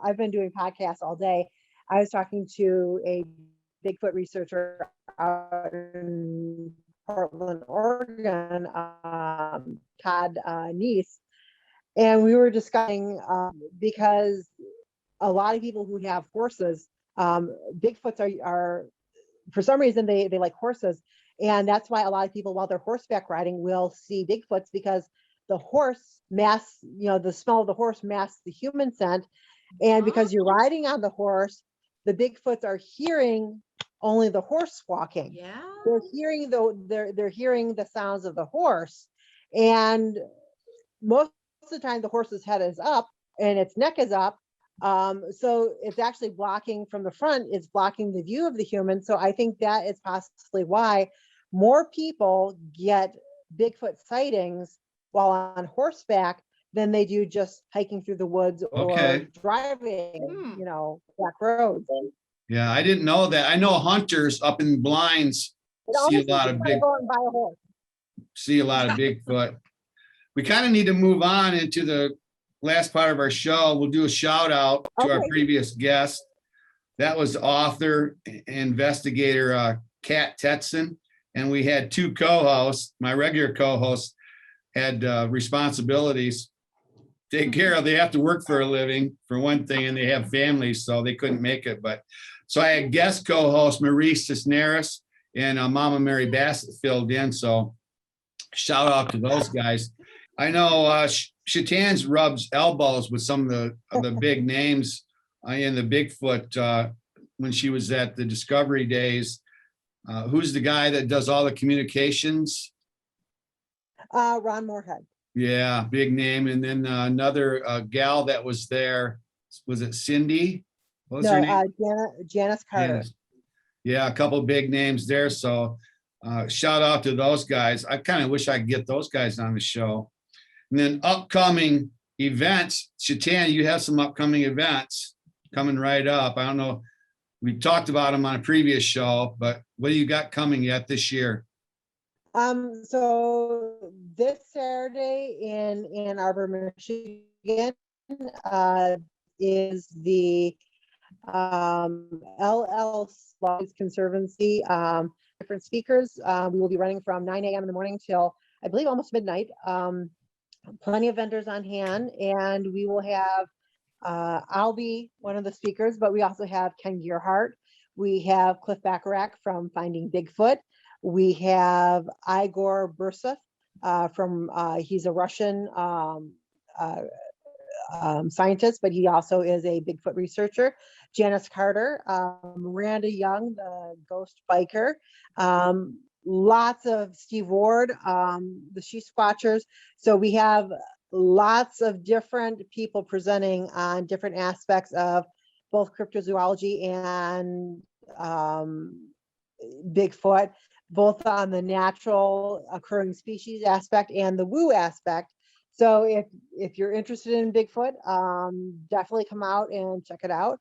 I've been doing podcasts all day. I was talking to a Bigfoot researcher out in Portland, Oregon, Todd Neese, and we were discussing, because a lot of people who have horses, Bigfoots are for some reason, they like horses. And that's why a lot of people, while they're horseback riding, will see Bigfoots, because the horse masks, you know, the smell of the horse masks the human scent. And because you're riding on the horse, the Bigfoots are hearing only the horse walking. Yeah. They're hearing they're hearing the sounds of the horse. And most of the time the horse's head is up and its neck is up. So it's actually blocking from the front, it's blocking the view of the human. So I think that is possibly why more people get Bigfoot sightings while on horseback than they do just hiking through the woods or driving, you know, back roads. Yeah, I didn't know that. I know hunters up in blinds see a lot of Bigfoot. We kind of need to move on into the last part of our show. We'll do a shout out to our previous guest. That was author, investigator Kat Tetson. And we had two co-hosts. My regular co-host had responsibilities. take care of. They have to work for a living, for one thing, and they have families, so they couldn't make it. But so I had guest co-host Maurice Cisneros and Mama Mary Bassett filled in. So shout out to those guys. I know Shetan's rubs elbows with some of the big names in the Bigfoot when she was at the Discovery Days. Who's the guy that does all the communications? Ron Moorhead. Yeah, big name. And then another gal that was there, was it Cindy? What was her name? Janice Carter. Janice. Yeah, a couple big names there. So shout out to those guys. I kind of wish I could get those guys on the show. And then upcoming events, Shetan, you have some upcoming events coming right up. I don't know, we talked about them on a previous show, but what do you got coming yet this year? So this Saturday in Ann Arbor, Michigan, is the LL Conservancy. Different speakers. We will be running from 9 a.m. in the morning till, I believe, almost midnight. Plenty of vendors on hand, and we will have, I'll be one of the speakers, but we also have Ken Gearhart. We have Cliff Bacharach from Finding Bigfoot. We have Igor Bursov from, he's a Russian scientist, but he also is a Bigfoot researcher. Janice Carter, Miranda Young, the ghost biker. Lots of Steve Ward, the She Squatchers. So we have lots of different people presenting on different aspects of both cryptozoology and Bigfoot, both on the natural occurring species aspect and the woo aspect. So if you're interested in Bigfoot, definitely come out and check it out.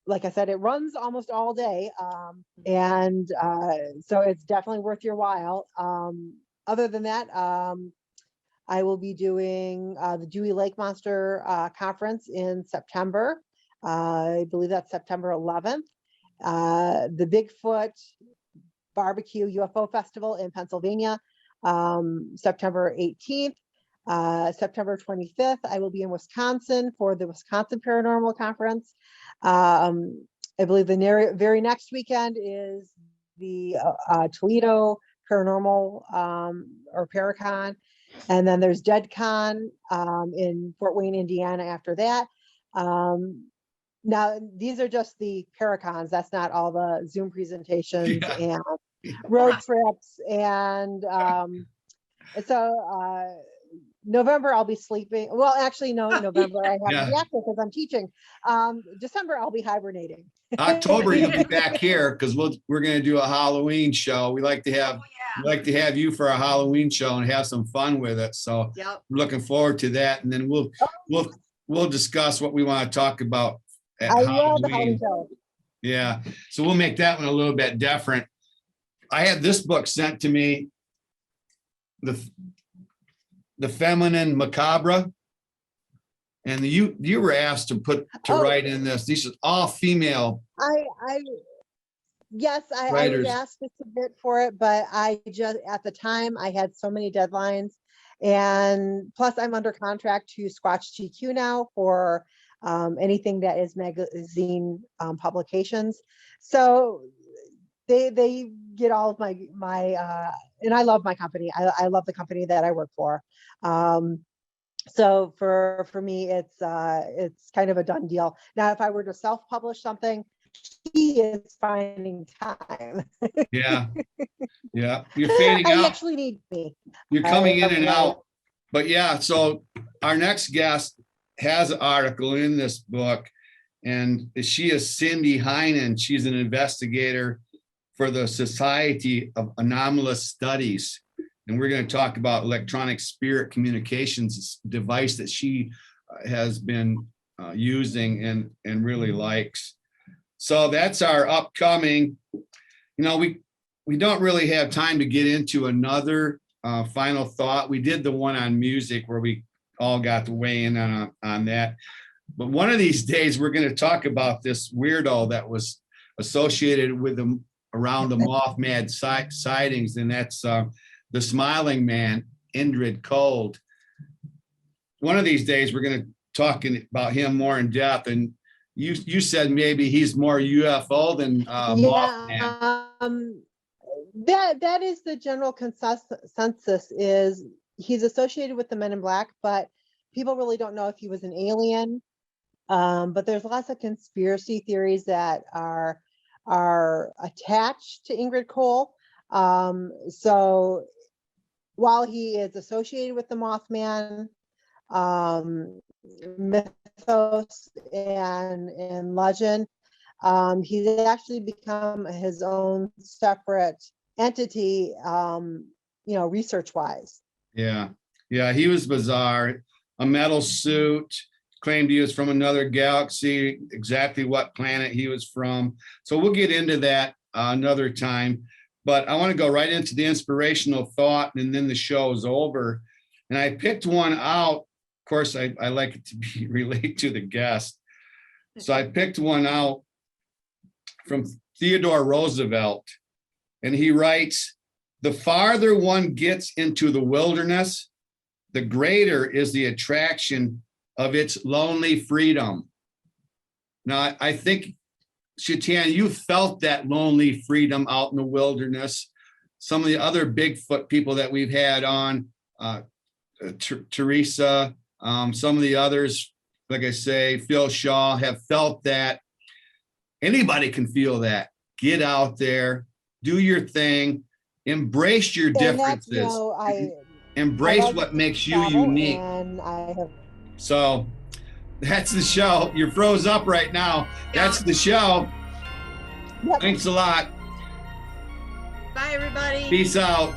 Like I said, it runs almost all day. And so it's definitely worth your while. Other than that, I will be doing the Dewey Lake Monster Conference in September. I believe that's September 11th. The Bigfoot Barbecue UFO Festival in Pennsylvania, September 18th. September 25th, I will be in Wisconsin for the Wisconsin Paranormal Conference. I believe the very next weekend is the Toledo Paranormal or Paracon. And then there's DeadCon in Fort Wayne, Indiana after that. Now, these are just the Paracons. That's not all the Zoom presentations and road trips. And so November, I'll be sleeping. Well, actually, no, November, I have to be active because I'm teaching. December, I'll be hibernating. October, you'll be back here because we're going to do a Halloween show. We like to have you for a Halloween show and have some fun with it. So we're looking forward to that. And then we'll discuss what we want to talk about at Halloween. Love the Halloween show. Yeah. So we'll make that one a little bit different. I had this book sent to me, the Feminine Macabre, and you were asked to write in this. These are all female. Yes, I was asked to submit for it, but I just, at the time, I had so many deadlines, and plus I'm under contract to Squatch GQ now for anything that is magazine publications. So they get all of my and I love my company. I love the company that I work for. So for me, it's kind of a done deal. Now, if I were to self-publish something, he is finding time. Yeah. You're fading out. I actually need me. You're coming in and out. But yeah, so our next guest has an article in this book, and she is Cindy Heinen. She's an investigator for the Society of Anomalous Studies. And we're going to talk about electronic spirit communications device that she has been using and really likes. So that's our upcoming. We don't really have time to get into another final thought. We did the one on music where we all got to weigh in on that. But one of these days, we're going to talk about this weirdo that was associated with them around the Mothman sightings, and that's the Smiling Man, Indrid Cold. one of these days we're going to talk about him more in depth. And you said maybe he's more UFO than Mothman. Yeah, that is the general consensus is he's associated with the Men in Black, but people really don't know if he was an alien. But there's lots of conspiracy theories that are attached to Ingrid Cole. So while he is associated with the Mothman mythos and legend, he's actually become his own separate entity, research wise. Yeah. He was bizarre. A metal suit, claimed he was from another galaxy, exactly what planet he was from. So we'll get into that another time. But I want to go right into the inspirational thought, and then the show is over. And I picked one out. Of course, I like it to be relate to the guest. So I picked one out from Theodore Roosevelt. And he writes, "The farther one gets into the wilderness, the greater is the attraction of its lonely freedom." Now, I think, Shetan, you felt that lonely freedom out in the wilderness. Some of the other Bigfoot people that we've had on, Teresa, some of the others, like I say, Phil Shaw, have felt that. Anybody can feel that. Get out there, do your thing, embrace your differences. Embrace what makes you unique. And I have. So that's the show. You're froze up right now. That's the show. Yep. Thanks a lot. Bye, everybody. Peace out.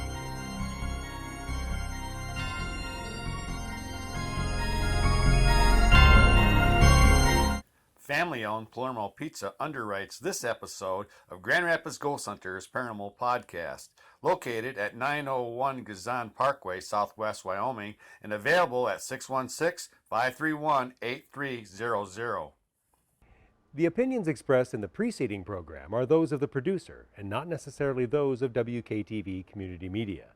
Family-owned Palermo Pizza underwrites this episode of Grand Rapids Ghost Hunters Paranormal Podcast, located at 901 Gazan Parkway, Southwest Wyoming, and available at 616-531-8300. The opinions expressed in the preceding program are those of the producer and not necessarily those of WKTV Community Media.